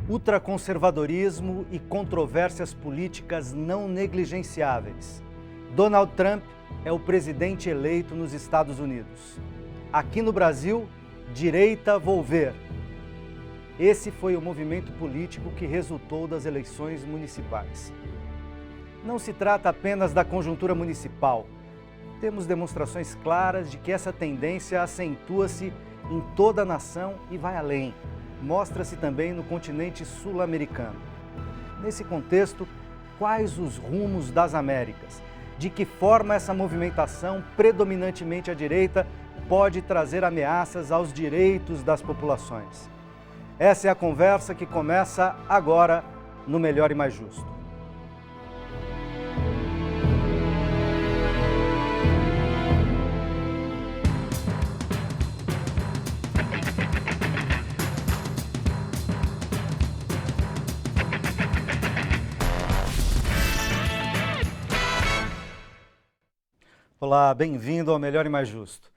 ultraconservadorismo e controvérsias políticas não negligenciáveis. Donald Trump é o presidente eleito nos Estados Unidos. Aqui no Brasil, direita vou ver. Esse foi o movimento político que resultou das eleições municipais. Não se trata apenas da conjuntura municipal. Temos demonstrações claras de que essa tendência acentua-se em toda a nação e vai além. Mostra-se também no continente sul-americano. Nesse contexto, quais os rumos das Américas? De que forma essa movimentação, predominantemente à direita, pode trazer ameaças aos direitos das populações? Essa é a conversa que começa agora no Melhor e Mais Justo. Olá, bem-vindo ao Melhor e Mais Justo.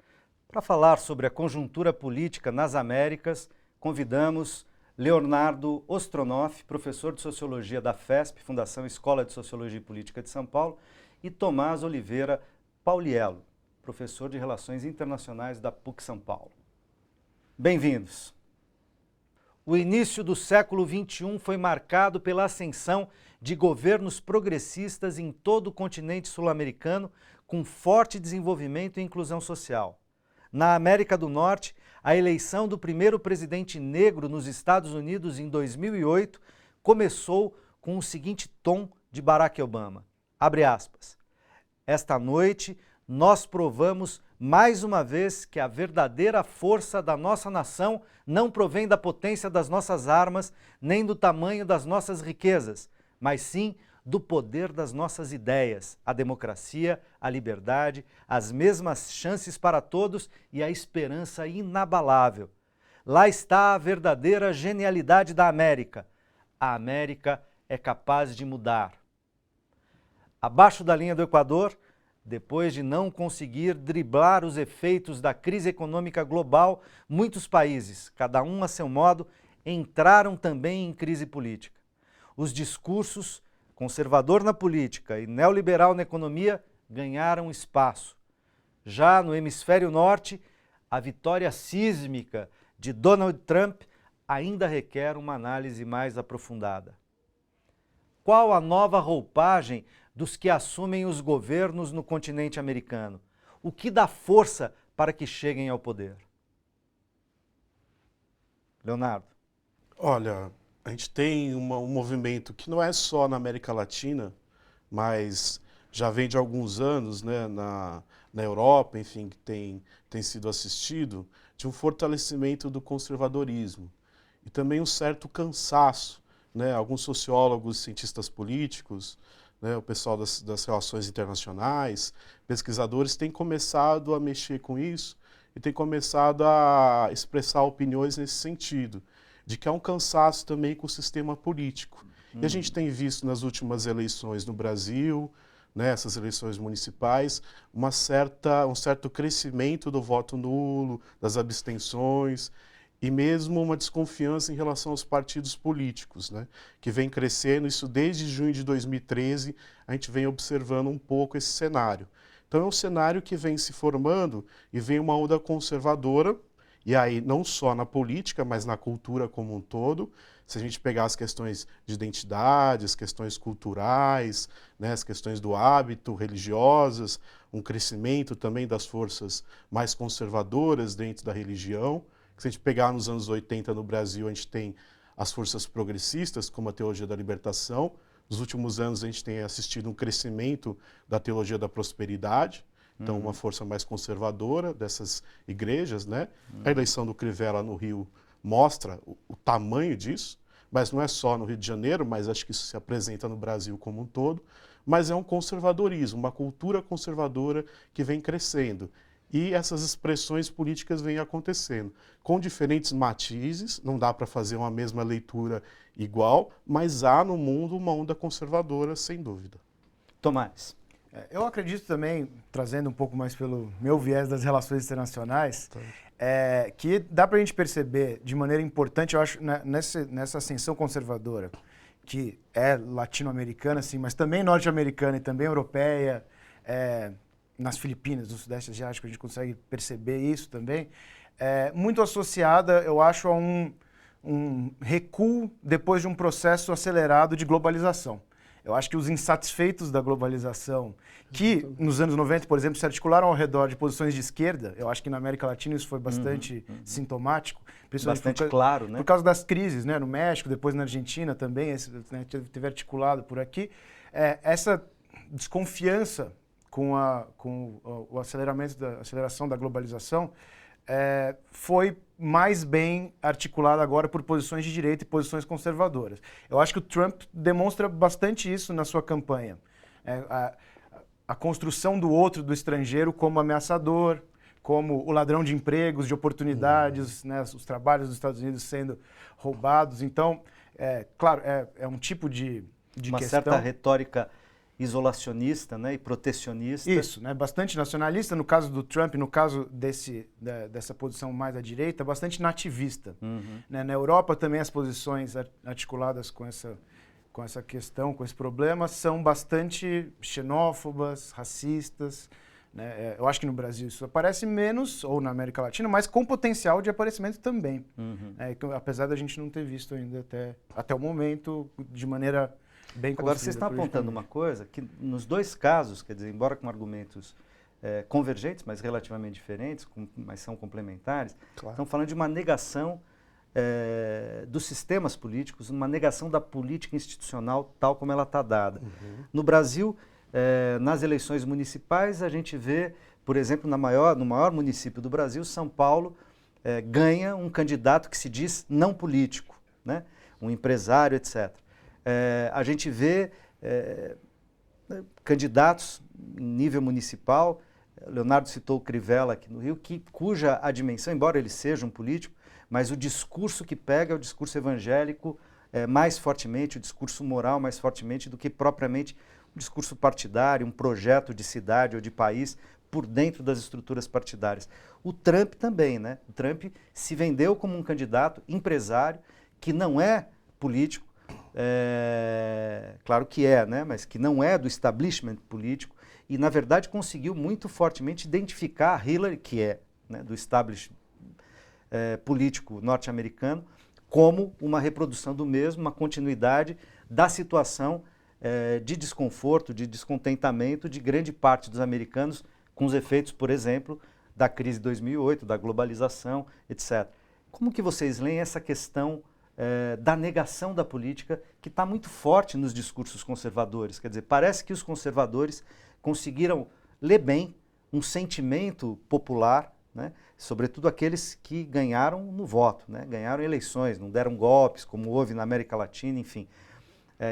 Para falar sobre a conjuntura política nas Américas, convidamos Leonardo Ostronoff, professor de Sociologia da FESP, Fundação Escola de Sociologia e Política de São Paulo, e Tomás Oliveira Pauliello, professor de Relações Internacionais da PUC São Paulo. Bem-vindos. O início do século XXI foi marcado pela ascensão de governos progressistas em todo o continente sul-americano, com forte desenvolvimento e inclusão social. Na América do Norte, a eleição do primeiro presidente negro nos Estados Unidos em 2008 começou com o seguinte tom de Barack Obama, abre aspas, esta noite nós provamos mais uma vez que a verdadeira força da nossa nação não provém da potência das nossas armas, nem do tamanho das nossas riquezas, mas sim do poder das nossas ideias, a democracia, a liberdade, as mesmas chances para todos e a esperança inabalável. Lá está a verdadeira genialidade da América. A América é capaz de mudar. Abaixo da linha do Equador, depois de não conseguir driblar os efeitos da crise econômica global, muitos países, cada um a seu modo, entraram também em crise política. Os discursos conservador na política e neoliberal na economia ganharam espaço. Já no hemisfério norte, a vitória sísmica de Donald Trump ainda requer uma análise mais aprofundada. Qual a nova roupagem dos que assumem os governos no continente americano? O que dá força para que cheguem ao poder? Leonardo. Olha, a gente tem um movimento que não é só na América Latina, mas já vem de alguns anos, né, na Europa, enfim, que tem sido assistido, de um fortalecimento do conservadorismo e também um certo cansaço, né, alguns sociólogos, cientistas políticos, né, o pessoal das relações internacionais, pesquisadores têm começado a mexer com isso e têm começado a expressar opiniões nesse sentido, de que há um cansaço também com o sistema político. E a gente tem visto nas últimas eleições no Brasil, né, essas eleições municipais, um certo crescimento do voto nulo, das abstenções, e mesmo uma desconfiança em relação aos partidos políticos, né, que vem crescendo, isso desde junho de 2013, a gente vem observando um pouco esse cenário. Então é um cenário que vem se formando e vem uma onda conservadora, e aí não só na política, mas na cultura como um todo. Se a gente pegar as questões de identidade, as questões culturais, né, as questões do hábito, religiosas, um crescimento também das forças mais conservadoras dentro da religião. Se a gente pegar nos anos 80 no Brasil, a gente tem as forças progressistas, como a Teologia da Libertação. Nos últimos anos a gente tem assistido um crescimento da Teologia da Prosperidade, então uma força mais conservadora dessas igrejas, né? A eleição do Crivella no Rio mostra o tamanho disso, mas não é só no Rio de Janeiro, mas acho que isso se apresenta no Brasil como um todo, mas é um conservadorismo, uma cultura conservadora que vem crescendo. E essas expressões políticas vêm acontecendo, com diferentes matizes, não dá para fazer uma mesma leitura igual, mas há no mundo uma onda conservadora, sem dúvida. Tomás. Eu acredito também, trazendo um pouco mais pelo meu viés das relações internacionais, que dá para a gente perceber de maneira importante, eu acho, né, nessa ascensão conservadora, que é latino-americana, sim, mas também norte-americana e também europeia, nas Filipinas, no Sudeste Asiático, a gente consegue perceber isso também, muito associada, eu acho, a um recuo depois de um processo acelerado de globalização. Eu acho que os insatisfeitos da globalização, que nos anos 90, por exemplo, se articularam ao redor de posições de esquerda, eu acho que na América Latina isso foi bastante sintomático. Bastante claro, né? Por causa das crises, né? No México, depois na Argentina também, né, teve articulado por aqui. Essa desconfiança com o aceleração da globalização foi mais bem articulada agora por posições de direita e posições conservadoras. Eu acho que o Trump demonstra bastante isso na sua campanha. A construção do outro, do estrangeiro, como ameaçador, como o ladrão de empregos, de oportunidades, né, os trabalhos dos Estados Unidos sendo roubados. Então, claro, é um tipo de uma questão... certa retórica isolacionista, né, e protecionista. Isso, né, bastante nacionalista, no caso do Trump, no caso dessa posição mais à direita, bastante nativista. Né, na Europa também as posições articuladas com essa questão, com esse problema, são bastante xenófobas, racistas. Né? Eu acho que no Brasil isso aparece menos, ou na América Latina, mas com potencial de aparecimento também. Apesar da gente não ter visto ainda até o momento de maneira bem construída. Agora, vocês estão apontando uma coisa que nos dois casos, quer dizer, embora com argumentos convergentes, mas relativamente diferentes, mas são complementares, Claro. estão falando de uma negação dos sistemas políticos, uma negação da política institucional tal como ela está dada. No Brasil, nas eleições municipais, a gente vê, por exemplo, no maior município do Brasil, São Paulo, ganha um candidato que se diz não político, né? Um empresário, etc. A gente vê candidatos em nível municipal, Leonardo citou o Crivella aqui no Rio, cuja a dimensão, embora ele seja um político, mas o discurso que pega é o discurso evangélico mais fortemente, o discurso moral mais fortemente do que propriamente um discurso partidário, um projeto de cidade ou de país por dentro das estruturas partidárias. O Trump também, né? O Trump se vendeu como um candidato empresário que não é político, claro que né? Mas que não é do establishment político e, na verdade, conseguiu muito fortemente identificar a Hillary, que é, né, do establishment político norte-americano, como uma reprodução do mesmo, uma continuidade da situação de desconforto, de descontentamento de grande parte dos americanos com os efeitos, por exemplo, da crise de 2008, da globalização, etc. Como que vocês leem essa questão da negação da política que está muito forte nos discursos conservadores? Quer dizer, parece que os conservadores conseguiram ler bem um sentimento popular, né? Sobretudo aqueles que ganharam no voto, né? Ganharam eleições, não deram golpes, como houve na América Latina, enfim,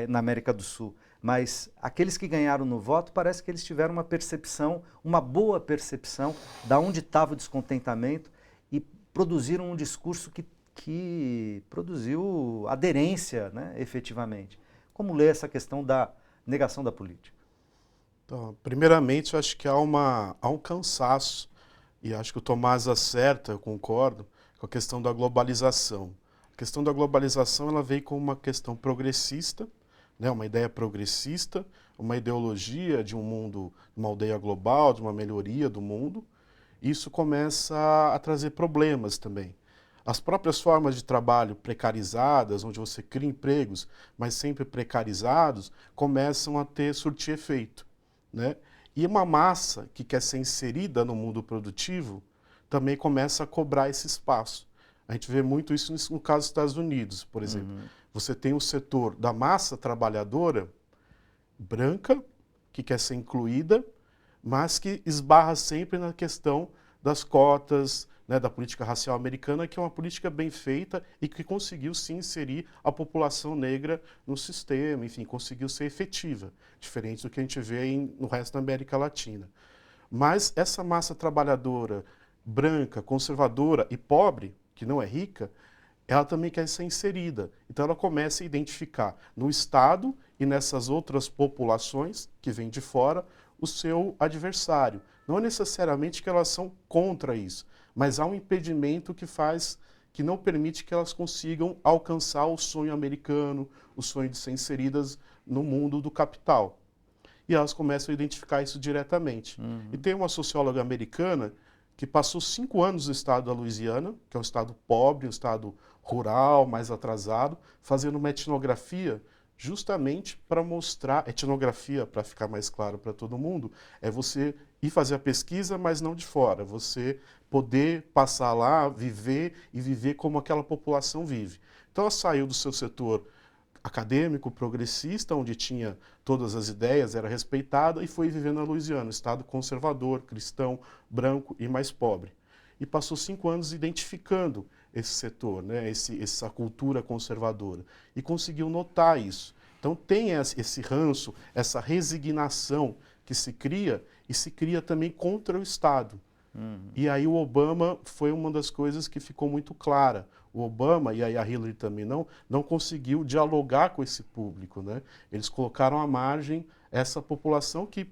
na América do Sul. Mas aqueles que ganharam no voto, parece que eles tiveram uma percepção, uma boa percepção de onde estava o descontentamento e produziram um discurso que produziu aderência, né, efetivamente. Como ler essa questão da negação da política? Então, primeiramente, eu acho que há um cansaço, e acho que o Tomás acerta, eu concordo, com a questão da globalização. A questão da globalização ela veio como uma questão progressista, né, uma ideia progressista, uma ideologia de um mundo, uma aldeia global, de uma melhoria do mundo. Isso começa a trazer problemas também. As próprias formas de trabalho precarizadas, onde você cria empregos, mas sempre precarizados, começam a surtir efeito, né? E uma massa que quer ser inserida no mundo produtivo também começa a cobrar esse espaço. A gente vê muito isso no caso dos Estados Unidos, por exemplo. Você tem o setor da massa trabalhadora branca, que quer ser incluída, mas que esbarra sempre na questão das cotas, né, da política racial americana, que é uma política bem feita e que conseguiu sim inserir a população negra no sistema, enfim, conseguiu ser efetiva, diferente do que a gente vê no resto da América Latina. Mas essa massa trabalhadora branca, conservadora e pobre, que não é rica, ela também quer ser inserida. Então ela começa a identificar no Estado e nessas outras populações que vêm de fora o seu adversário. Não é necessariamente que elas são contra isso, mas há um impedimento que não permite que elas consigam alcançar o sonho americano, o sonho de ser inseridas no mundo do capital. E elas começam a identificar isso diretamente. E tem uma socióloga americana que passou 5 anos no estado da Louisiana, que é um estado pobre, um estado rural, mais atrasado, fazendo uma etnografia justamente para mostrar, etnografia, para ficar mais claro para todo mundo, é você ir fazer a pesquisa, mas não de fora, você poder passar lá, viver e viver como aquela população vive. Então ela saiu do seu setor acadêmico, progressista, onde tinha todas as ideias, era respeitada, e foi viver na Louisiana, um estado conservador, cristão, branco e mais pobre. E passou 5 anos identificando esse setor, né, essa cultura conservadora, e conseguiu notar isso. Então tem esse ranço, essa resignação que se cria, e se cria também contra o Estado. E aí o Obama foi uma das coisas que ficou muito clara. O Obama, e aí a Hillary também não conseguiu dialogar com esse público, né? Eles colocaram à margem essa população que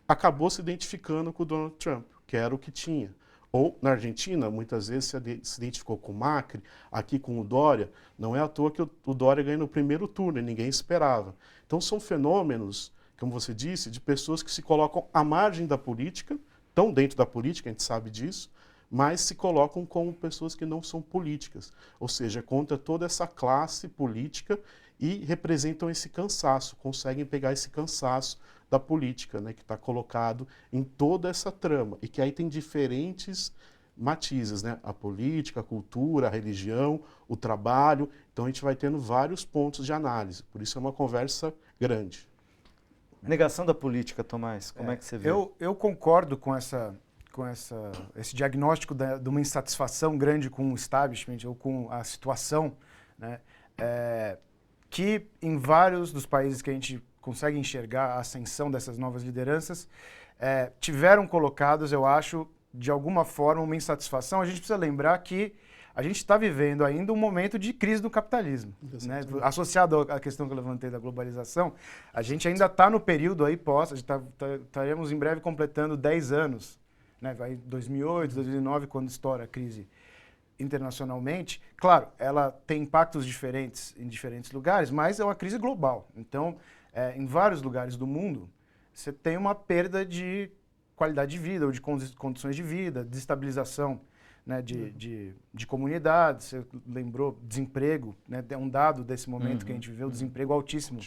acabou se identificando com o Donald Trump, que era o que tinha. Ou, na Argentina, muitas vezes se identificou com o Macri, aqui com o Dória. Não é à toa que o Dória ganhou no primeiro turno, e ninguém esperava. Então são fenômenos, como você disse, de pessoas que se colocam à margem da política, estão dentro da política, a gente sabe disso, mas se colocam como pessoas que não são políticas. Ou seja, contra toda essa classe política e representam esse cansaço, conseguem pegar esse cansaço da política, né, que está colocado em toda essa trama, e que aí tem diferentes matizes, né? A política, a cultura, a religião, o trabalho. Então a gente vai tendo vários pontos de análise, por isso é uma conversa grande. Negação da política, Tomás, como é que você vê? Eu concordo com esse diagnóstico de uma insatisfação grande com o establishment ou com a situação, né? Que em vários dos países que a gente consegue enxergar a ascensão dessas novas lideranças, tiveram colocados, eu acho, de alguma forma, uma insatisfação. A gente precisa lembrar que a gente está vivendo ainda um momento de crise do capitalismo, né? Associado à questão que eu levantei da globalização, a gente ainda está no período aí estaremos em breve completando 10 anos, né? Vai 2008, 2009, quando estoura a crise internacionalmente. Claro, ela tem impactos diferentes em diferentes lugares, mas é uma crise global. Então, em vários lugares do mundo, você tem uma perda de qualidade de vida ou de condições de vida, desestabilização, né, de comunidades. Você lembrou desemprego, né, é um dado desse momento que a gente viveu, desemprego altíssimo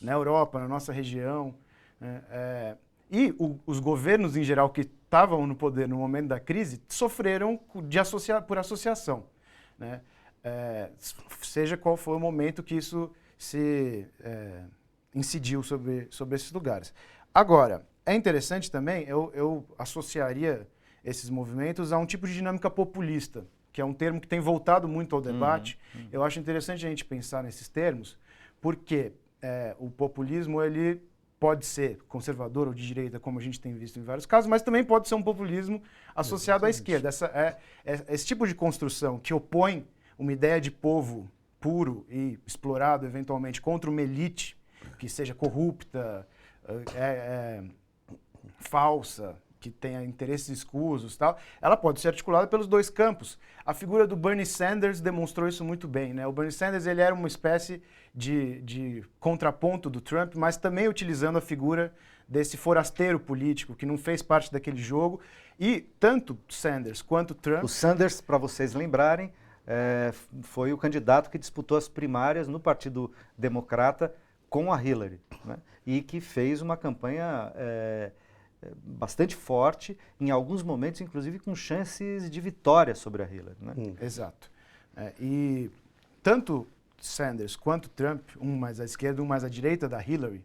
na Europa, na nossa região. Né, os governos, em geral, que estavam no poder no momento da crise, sofreram por associação. Né, seja qual for o momento que isso se incidiu sobre esses lugares. Agora, é interessante também, eu associaria esses movimentos a um tipo de dinâmica populista, que é um termo que tem voltado muito ao debate. Eu acho interessante a gente pensar nesses termos, porque o populismo ele pode ser conservador ou de direita, como a gente tem visto em vários casos, mas também pode ser um populismo associado à esquerda. Esse tipo de construção que opõe uma ideia de povo puro e explorado, eventualmente, contra uma elite que seja corrupta, falsa, que tenha interesses escusos, tal, ela pode ser articulada pelos dois campos. A figura do Bernie Sanders demonstrou isso muito bem, né? O Bernie Sanders ele era uma espécie de contraponto do Trump, mas também utilizando a figura desse forasteiro político que não fez parte daquele jogo. E tanto Sanders quanto Trump... O Sanders, para vocês lembrarem, foi o candidato que disputou as primárias no Partido Democrata com a Hillary, né? E que fez uma campanha bastante forte, em alguns momentos, inclusive, com chances de vitória sobre a Hillary. Né? Exato. E tanto Sanders quanto Trump, um mais à esquerda, um mais à direita da Hillary,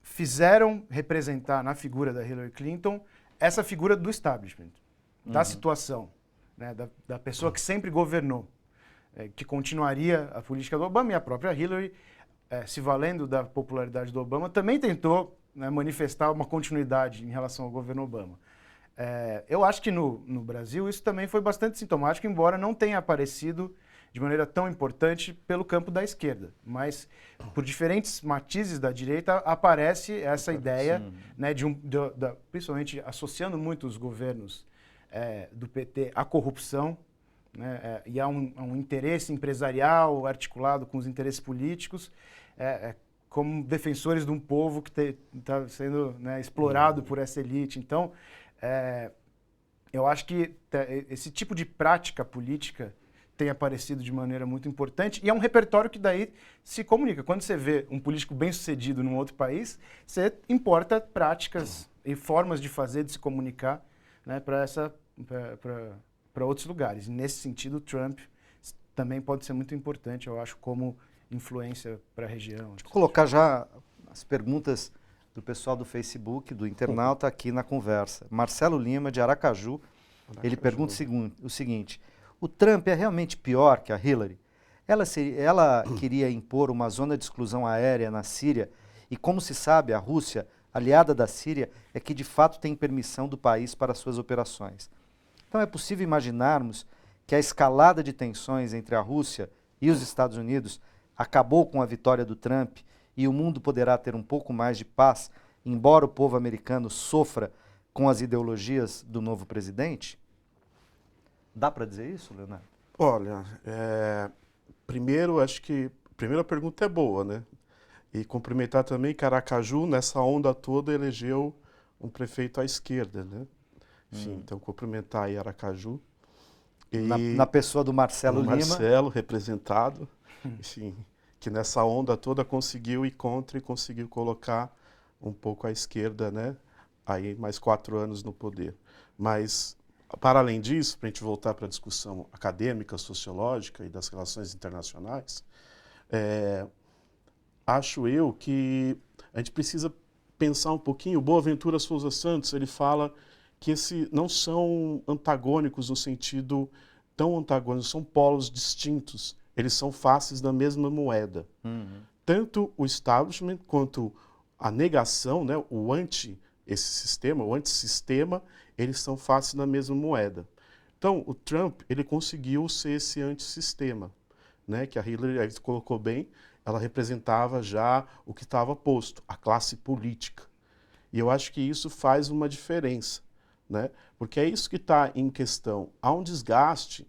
fizeram representar na figura da Hillary Clinton essa figura do establishment, da situação, né, da pessoa que sempre governou, que continuaria a política do Obama, e a própria Hillary, se valendo da popularidade do Obama, também tentou, né, manifestar uma continuidade em relação ao governo Obama. Eu acho que no Brasil isso também foi bastante sintomático, embora não tenha aparecido de maneira tão importante pelo campo da esquerda. Mas, por diferentes matizes da direita, aparece essa ideia, né, principalmente associando muito os governos do PT à corrupção, né, e há um interesse empresarial articulado com os interesses políticos, como defensores de um povo que está sendo, né, explorado por essa elite. Então, eu acho que esse tipo de prática política tem aparecido de maneira muito importante e é um repertório que daí se comunica. Quando você vê um político bem-sucedido num outro país, você importa práticas e formas de fazer, de se comunicar, né, para outros lugares. E nesse sentido, o Trump também pode ser muito importante, eu acho, como influência para a região. Vou colocar já as perguntas do pessoal do Facebook, do internauta, aqui na conversa. Marcelo Lima, de Aracaju, ele pergunta o seguinte: o Trump é realmente pior que a Hillary? Ela queria impor uma zona de exclusão aérea na Síria e, como se sabe, a Rússia, aliada da Síria, é que de fato tem permissão do país para suas operações. Então é possível imaginarmos que a escalada de tensões entre a Rússia e os Estados Unidos acabou com a vitória do Trump e o mundo poderá ter um pouco mais de paz, embora o povo americano sofra com as ideologias do novo presidente? Dá para dizer isso, Leonardo? Olha, primeiro, acho que a primeira pergunta é boa, né? E cumprimentar também que Aracaju, nessa onda toda, elegeu um prefeito à esquerda, né? Enfim, então cumprimentar aí Aracaju. E na pessoa do Marcelo Lima. Marcelo, representado, enfim, que nessa onda toda conseguiu ir contra e conseguiu colocar um pouco à esquerda, né? Aí mais 4 anos no poder. Mas, para além disso, para a gente voltar para a discussão acadêmica, sociológica e das relações internacionais, acho eu que a gente precisa pensar um pouquinho. O Boaventura Souza Santos, ele fala que não são antagônicos no sentido tão antagônico, são polos distintos, eles são faces da mesma moeda. Tanto o establishment quanto a negação, né, esse sistema, o antissistema, eles são faces da mesma moeda. Então, o Trump, ele conseguiu ser esse antissistema, né, que a Hillary, aí colocou bem, ela representava já o que estava posto, a classe política. E eu acho que isso faz uma diferença, né? Porque é isso que está em questão. Há um desgaste,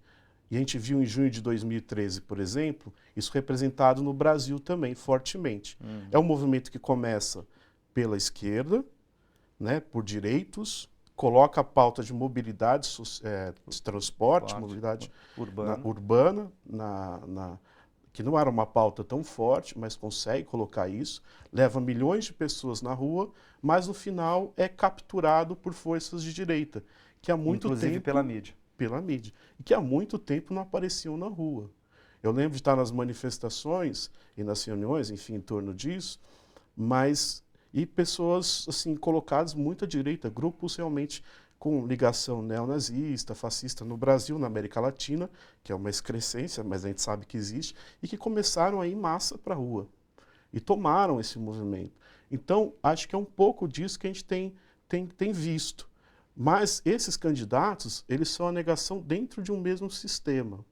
e a gente viu em junho de 2013, por exemplo, isso representado no Brasil também, fortemente. É um movimento que começa pela esquerda, né, por direitos, coloca a pauta de mobilidade, de transporte, mobilidade urbana, que não era uma pauta tão forte, mas consegue colocar isso, leva milhões de pessoas na rua, mas no final é capturado por forças de direita, que há muito Inclusive tempo... pela mídia. Pela mídia. E que há muito tempo não apareciam na rua. Eu lembro de estar nas manifestações e nas reuniões, enfim, em torno disso, e pessoas assim, colocadas muito à direita, grupos realmente com ligação neonazista, fascista no Brasil, na América Latina, que é uma excrescência, mas a gente sabe que existe, e que começaram a ir em massa para a rua. E tomaram esse movimento. Então, acho que é um pouco disso que a gente tem visto. Mas esses candidatos, eles são a negação dentro de um mesmo sistema.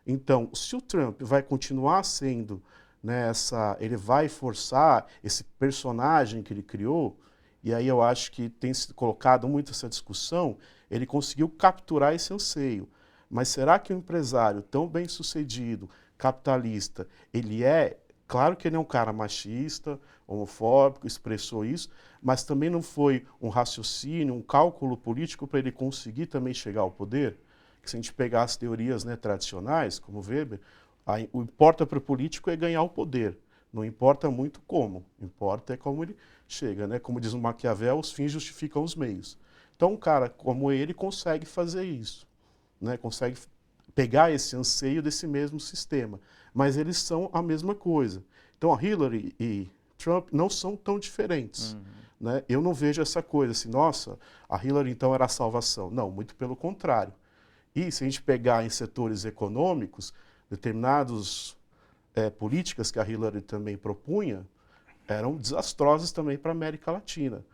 Então, se o Trump vai continuar sendo, né, ele vai forçar esse personagem que ele criou, e aí eu acho que tem sido colocado muito essa discussão, ele conseguiu capturar esse anseio. Mas será que um empresário tão bem sucedido, capitalista, claro que ele é um cara machista, homofóbico, expressou isso, mas também não foi um raciocínio, um cálculo político para ele conseguir também chegar ao poder? Que se a gente pegar as teorias, né, tradicionais, como Weber, o importa para o político é ganhar o poder. Não importa muito como, importa é como ele chega, né? Como diz o Maquiavel, os fins justificam os meios. Então um cara como ele consegue fazer isso, né? Consegue pegar esse anseio desse mesmo sistema. Mas eles são a mesma coisa. Então a Hillary e Trump não são tão diferentes. Né? Eu não vejo essa coisa assim, nossa, a Hillary então era a salvação. Não, muito pelo contrário. E se a gente pegar em setores econômicos, determinadas políticas que a Hillary também propunha eram desastrosas também para a América Latina.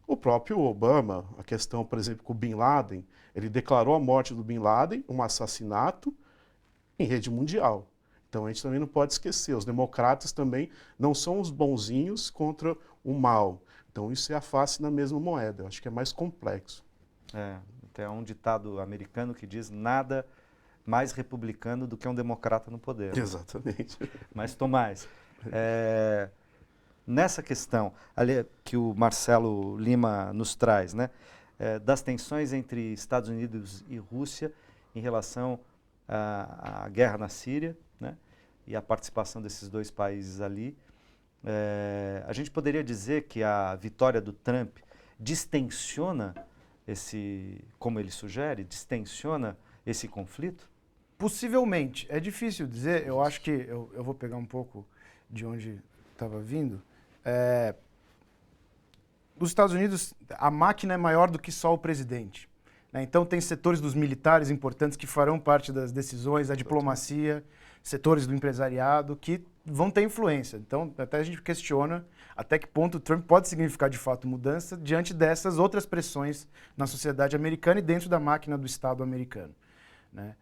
O próprio Obama, a questão, por exemplo, com o Bin Laden, ele declarou a morte do Bin Laden um assassinato em rede mundial. Então a gente também não pode esquecer, os democratas também não são os bonzinhos contra o mal. Então isso é a face da mesma moeda, eu acho que é mais complexo. Tem um ditado americano que diz nada mais republicano do que um democrata no poder. Exatamente. Mas, Tomás, nessa questão ali, que o Marcelo Lima nos traz, né, das tensões entre Estados Unidos e Rússia em relação à guerra na Síria, né, e a participação desses dois países ali, a gente poderia dizer que a vitória do Trump distensiona como ele sugere, distensiona esse conflito? Possivelmente. É difícil dizer. Eu acho que eu vou pegar um pouco de onde estava vindo. Os Estados Unidos, a máquina é maior do que só o presidente, né? Então tem setores dos militares importantes que farão parte das decisões, a diplomacia, setores do empresariado que vão ter influência. Então até a gente questiona até que ponto o Trump pode significar de fato mudança diante dessas outras pressões na sociedade americana e dentro da máquina do Estado americano, né?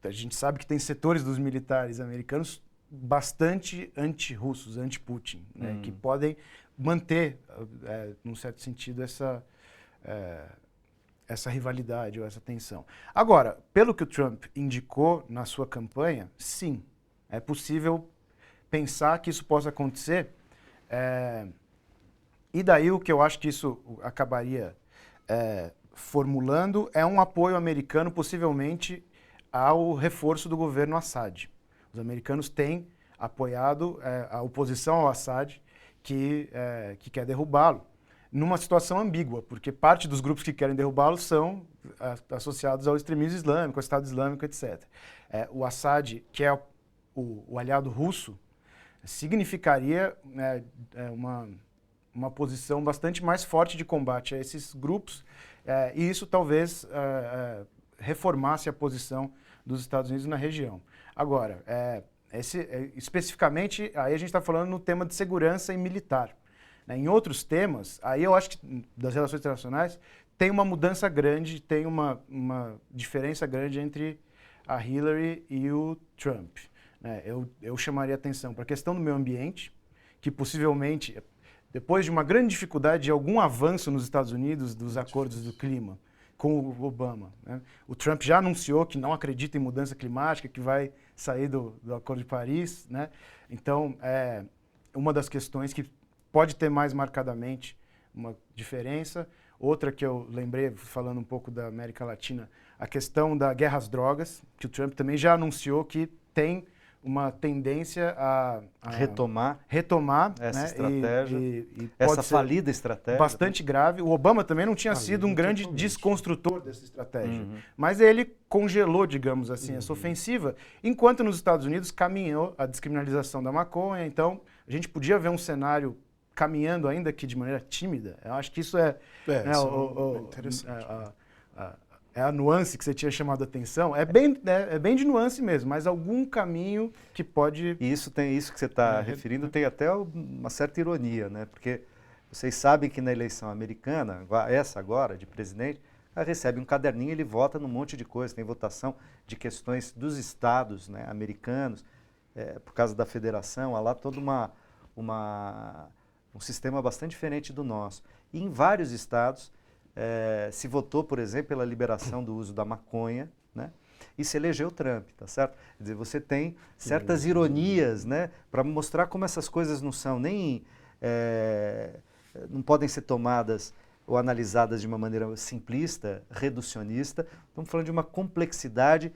A gente sabe que tem setores dos militares americanos bastante anti-russos, anti-Putin, né, que podem manter, num certo sentido, essa rivalidade ou essa tensão. Agora, pelo que o Trump indicou na sua campanha, sim, é possível pensar que isso possa acontecer. E daí o que eu acho que isso acabaria formulando é um apoio americano, possivelmente, ao reforço do governo Assad. Os americanos têm apoiado a oposição ao Assad, que quer derrubá-lo, numa situação ambígua, porque parte dos grupos que querem derrubá-lo são associados ao extremismo islâmico, ao Estado Islâmico, etc. O Assad, que é o aliado russo, significaria uma posição bastante mais forte de combate a esses grupos, e isso talvez reformasse a posição dos Estados Unidos na região. Agora, especificamente, aí a gente está falando no tema de segurança e militar, né? Em outros temas, aí eu acho que das relações internacionais tem uma mudança grande, tem uma diferença grande entre a Hillary e o Trump, né? Eu chamaria atenção para a questão do meio ambiente, que possivelmente, depois de uma grande dificuldade de algum avanço nos Estados Unidos dos acordos do clima com o Obama, né? O Trump já anunciou que não acredita em mudança climática, que vai sair do Acordo de Paris, né? Então, uma das questões que pode ter mais marcadamente uma diferença. Outra que eu lembrei, falando um pouco da América Latina, a questão da guerra às drogas, que o Trump também já anunciou que tem uma tendência a retomar essa, né? estratégia, e essa falida estratégia. Bastante grave. O Obama também não tinha sido um grande desconstrutor dessa estratégia, mas ele congelou, digamos assim, essa ofensiva, enquanto nos Estados Unidos caminhou a descriminalização da maconha. Então, a gente podia ver um cenário caminhando, ainda que de maneira tímida. Eu acho que isso é interessante. É a nuance que você tinha chamado a atenção. É bem de nuance mesmo, mas algum caminho que pode... E isso que você está referindo tem até uma certa ironia, né? Porque vocês sabem que na eleição americana, essa agora, de presidente, ela recebe um caderninho e ele vota num monte de coisa. Tem votação de questões dos estados, né, americanos, por causa da federação, há lá todo um sistema bastante diferente do nosso. E em vários estados se votou, por exemplo, pela liberação do uso da maconha, né? E se elegeu Trump, tá certo? Quer dizer, você tem certas ironias, né, para mostrar como essas coisas não são não podem ser tomadas ou analisadas de uma maneira simplista, reducionista. Estamos falando de uma complexidade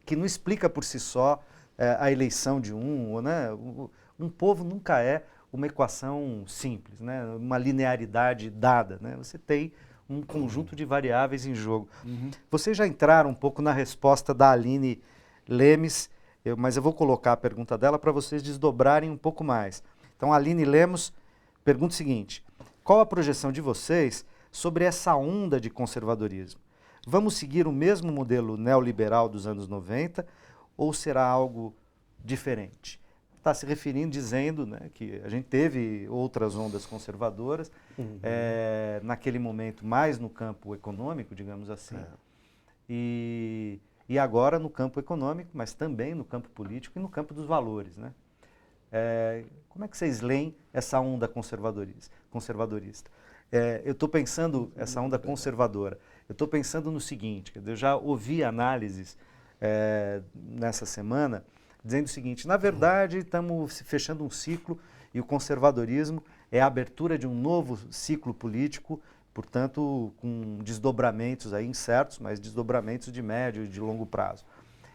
que não explica por si só a eleição de né? Um povo nunca é uma equação simples, né? Uma linearidade dada, né? Você tem um conjunto de variáveis em jogo. Vocês já entraram um pouco na resposta da Aline Lemes, mas eu vou colocar a pergunta dela para vocês desdobrarem um pouco mais. Então, a Aline Lemos pergunta o seguinte: qual a projeção de vocês sobre essa onda de conservadorismo? Vamos seguir o mesmo modelo neoliberal dos anos 90 ou será algo diferente? Está se referindo, dizendo, né, que a gente teve outras ondas conservadoras, naquele momento mais no campo econômico, digamos assim, e e agora no campo econômico, mas também no campo político e no campo dos valores, né? Como é que vocês leem essa onda conservadorista? Eu estou pensando, essa onda conservadora, eu estou pensando no seguinte, eu já ouvi análises nessa semana dizendo o seguinte: na verdade estamos fechando um ciclo e o conservadorismo é a abertura de um novo ciclo político, portanto com desdobramentos aí incertos, mas desdobramentos de médio e de longo prazo.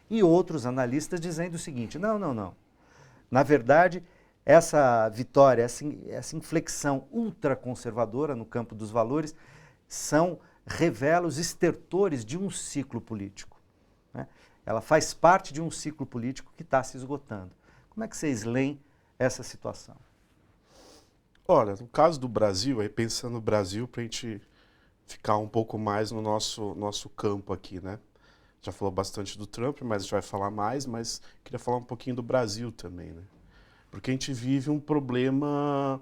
E outros analistas dizendo o seguinte: não. Na verdade, essa vitória, essa inflexão ultraconservadora no campo dos valores revela os estertores de um ciclo político, né? Ela faz parte de um ciclo político que está se esgotando. Como é que vocês leem essa situação? Olha, no caso do Brasil, aí pensando no Brasil, para a gente ficar um pouco mais no nosso campo aqui, né? Já falou bastante do Trump, mas a gente vai falar mais, mas queria falar um pouquinho do Brasil também, né? Porque a gente vive um problema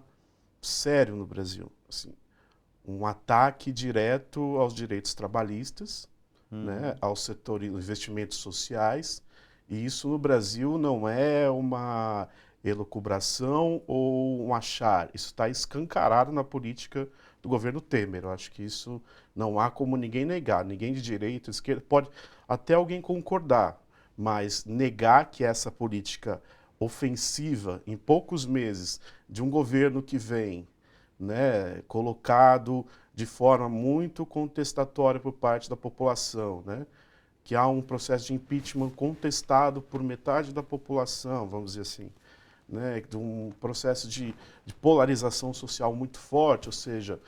sério no Brasil, assim, um ataque direto aos direitos trabalhistas, né, ao setor dos investimentos sociais, e isso no Brasil não é uma elucubração ou um achar, isso está escancarado na política do governo Temer. Eu acho que isso não há como ninguém negar, ninguém de direita, esquerda, pode até alguém concordar, mas negar que essa política ofensiva em poucos meses de um governo que vem, né, colocado de forma muito contestatória por parte da população, né, que há um processo de impeachment contestado por metade da população, vamos dizer assim, né, de um processo de polarização social muito forte, ou seja,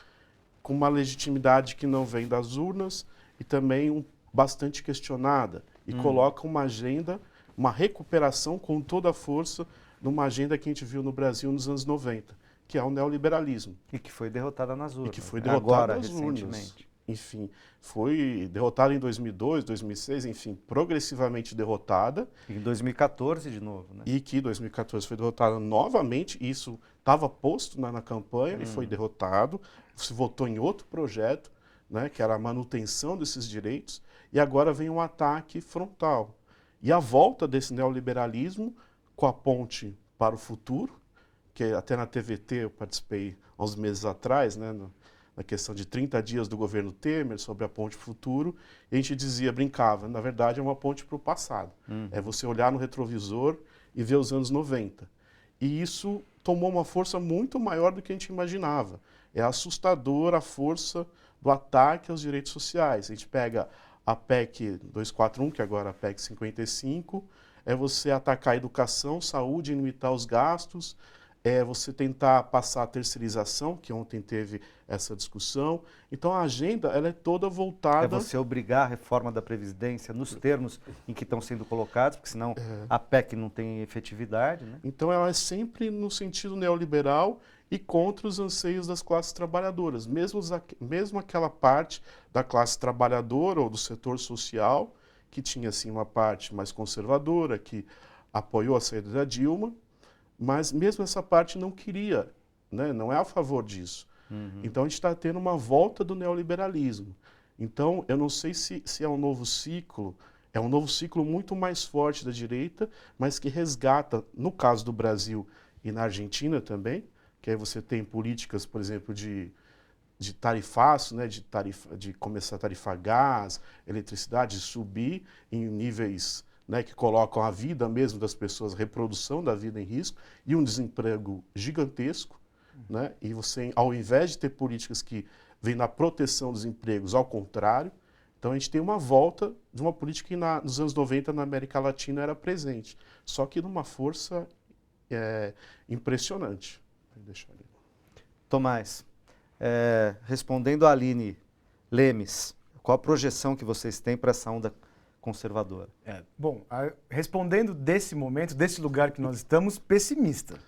com uma legitimidade que não vem das urnas e também bastante questionada, e coloca uma agenda, uma recuperação com toda a força numa agenda que a gente viu no Brasil nos anos 90, que é o neoliberalismo. E que foi derrotada nas urnas. E que foi derrotada agora, nas urnas. recentemente. Enfim, foi derrotada em 2002, 2006, enfim, progressivamente derrotada. E em 2014 de novo, né? E que em 2014 foi derrotada novamente, isso estava posto na campanha e foi derrotado. Se votou em outro projeto, né, que era a manutenção desses direitos, e agora vem um ataque frontal. E a volta desse neoliberalismo com a ponte para o futuro, que até na TVT eu participei há uns meses atrás, né, na questão de 30 dias do governo Temer sobre a ponte futuro, e a gente brincava, na verdade é uma ponte para o passado. É você olhar no retrovisor e ver os anos 90. E isso tomou uma força muito maior do que a gente imaginava. É assustador a força do ataque aos direitos sociais. A gente pega a PEC 241, que agora é a PEC 55, é você atacar a educação, saúde, limitar os gastos, é você tentar passar a terceirização, que ontem teve essa discussão. Então a agenda ela é toda voltada... É você obrigar a reforma da Previdência nos termos em que estão sendo colocados, porque senão a PEC não tem efetividade, né? Então ela é sempre no sentido neoliberal e contra os anseios das classes trabalhadoras. Mesmo aquela parte da classe trabalhadora ou do setor social, que tinha assim, uma parte mais conservadora, que apoiou a saída da Dilma, mas mesmo essa parte não queria, né? Não é a favor disso. Então a gente está tendo uma volta do neoliberalismo. Então eu não sei se é um novo ciclo muito mais forte da direita, mas que resgata, no caso do Brasil e na Argentina também, que aí você tem políticas, por exemplo, de tarifaço, né, de começar a tarifar gás, eletricidade, subir em níveis, né, que colocam a vida mesmo das pessoas, a reprodução da vida em risco, e um desemprego gigantesco, né, e você, ao invés de ter políticas que vêm na proteção dos empregos, ao contrário, então a gente tem uma volta de uma política que nos anos 90 na América Latina era presente, só que numa força impressionante. Tomás, respondendo a Aline Lemes, qual a projeção que vocês têm para essa onda conservadora? Respondendo desse momento, desse lugar que nós estamos, pessimista.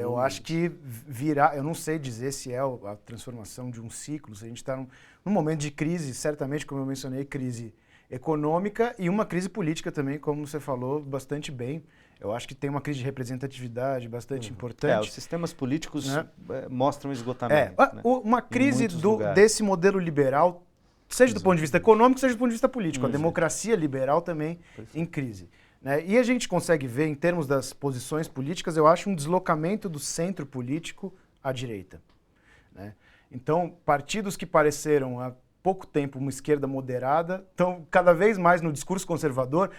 Eu acho que virá, eu não sei dizer se é a transformação de um ciclo, se a gente está num momento de crise, certamente, como eu mencionei, crise econômica e uma crise política também, como você falou bastante bem. Eu acho que tem uma crise de representatividade bastante importante. Os sistemas políticos mostram esgotamento. Uma crise desse modelo liberal seja do ponto de vista econômico, seja do ponto de vista político. A Uhum. democracia liberal também em crise. Né? E a gente consegue ver, em termos das posições políticas, eu acho um deslocamento do centro político à direita. Né? Então, partidos que pareceram há pouco tempo uma esquerda moderada, estão cada vez mais no discurso conservador,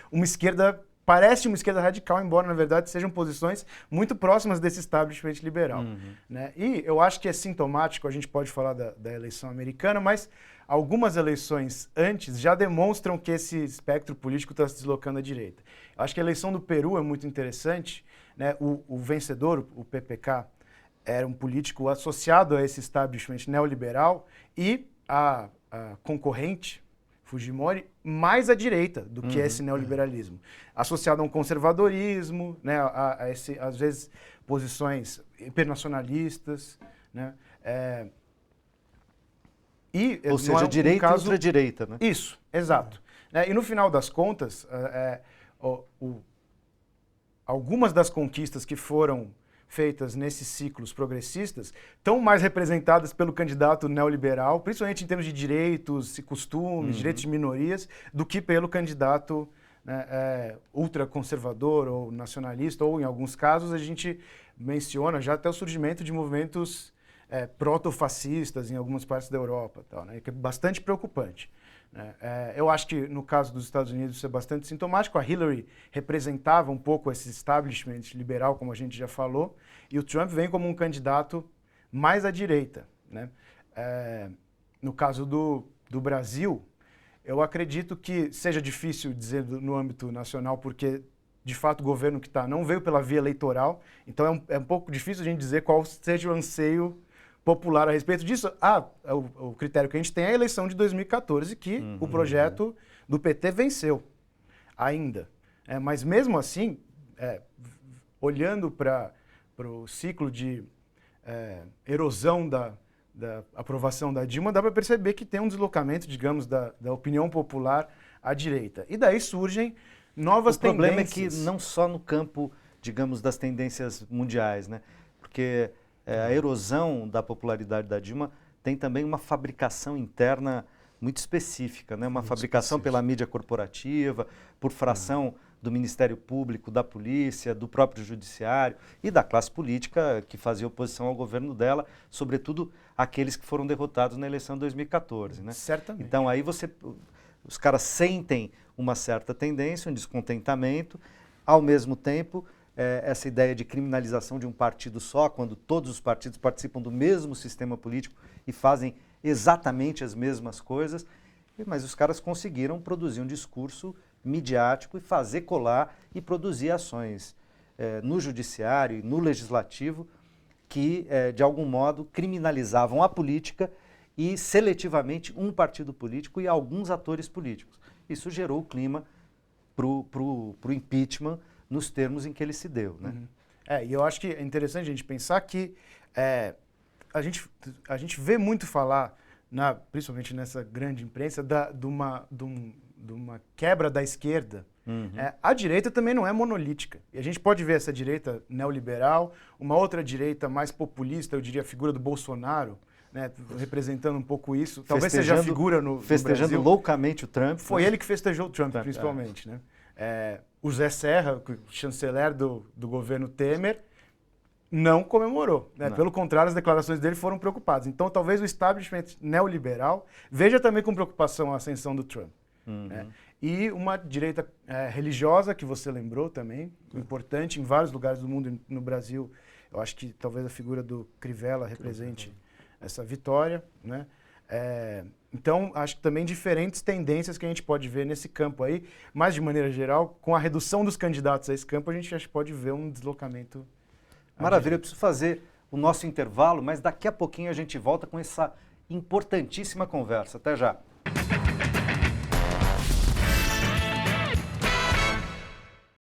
parece uma esquerda radical, embora na verdade sejam posições muito próximas desse establishment liberal. Né? E eu acho que é sintomático, a gente pode falar da eleição americana, mas algumas eleições antes já demonstram que esse espectro político está se deslocando à direita. Eu acho que a eleição do Peru é muito interessante, né? O vencedor, o PPK, era um político associado a esse establishment neoliberal e a concorrente, Fujimori, mais à direita do que esse neoliberalismo. Associado a um conservadorismo, né, às vezes posições internacionalistas. Né, Ou seja, direita e ultradireita. Né? Isso, exato. E no final das contas, algumas das conquistas que foram feitas nesses ciclos progressistas estão mais representadas pelo candidato neoliberal, principalmente em termos de direitos e costumes, direitos de minorias, do que pelo candidato, né, ultraconservador ou nacionalista, ou em alguns casos a gente menciona já até o surgimento de movimentos proto-fascistas em algumas partes da Europa, tal, né, que é bastante preocupante. Eu acho que no caso dos Estados Unidos isso é bastante sintomático. A Hillary representava um pouco esse establishment liberal, como a gente já falou, e o Trump vem como um candidato mais à direita. Né? No caso do Brasil, eu acredito que seja difícil dizer no âmbito nacional, porque de fato o governo que está não veio pela via eleitoral, então é um pouco difícil a gente dizer qual seja o anseio popular a respeito disso. O critério que a gente tem é a eleição de 2014, que o projeto do PT venceu ainda. Mas mesmo assim, olhando para o ciclo de erosão da aprovação da Dilma, dá para perceber que tem um deslocamento, digamos, da opinião popular à direita. E daí surgem novas tendências. O problema é que não só no campo, digamos, das tendências mundiais, né? Porque a erosão da popularidade da Dilma tem também uma fabricação interna muito específica, né? Uma fabricação pela mídia corporativa, por fração do Ministério Público, da polícia, do próprio judiciário e da classe política que fazia oposição ao governo dela, sobretudo aqueles que foram derrotados na eleição de 2014. Né? Certamente. Então aí os caras sentem uma certa tendência, um descontentamento, ao mesmo tempo essa ideia de criminalização de um partido só, quando todos os partidos participam do mesmo sistema político e fazem exatamente as mesmas coisas, mas os caras conseguiram produzir um discurso midiático e fazer colar e produzir ações no judiciário e no legislativo que, de algum modo, criminalizavam a política e seletivamente um partido político e alguns atores políticos. Isso gerou o clima para o impeachment nos termos em que ele se deu. Né? E eu acho que é interessante a gente pensar que a gente vê muito falar, principalmente nessa grande imprensa, de uma quebra da esquerda. A direita também não é monolítica. E a gente pode ver essa direita neoliberal, uma outra direita mais populista, eu diria a figura do Bolsonaro, né, representando um pouco isso. Talvez seja a figura no festejando Brasil. Loucamente o Trump. Foi ele que festejou o Trump, principalmente. Né? O Zé Serra, chanceler do governo Temer, não comemorou. Né? Não. Pelo contrário, as declarações dele foram preocupadas. Então, talvez o establishment neoliberal veja também com preocupação a ascensão do Trump. Né? E uma direita religiosa, que você lembrou também, importante em vários lugares do mundo, no Brasil. Eu acho que talvez a figura do Crivella represente essa vitória. Né? Então, acho que também diferentes tendências que a gente pode ver nesse campo aí, mas de maneira geral, com a redução dos candidatos a esse campo, a gente acho que pode ver um deslocamento. Maravilha, eu preciso fazer o nosso intervalo, mas daqui a pouquinho a gente volta com essa importantíssima conversa. Até já.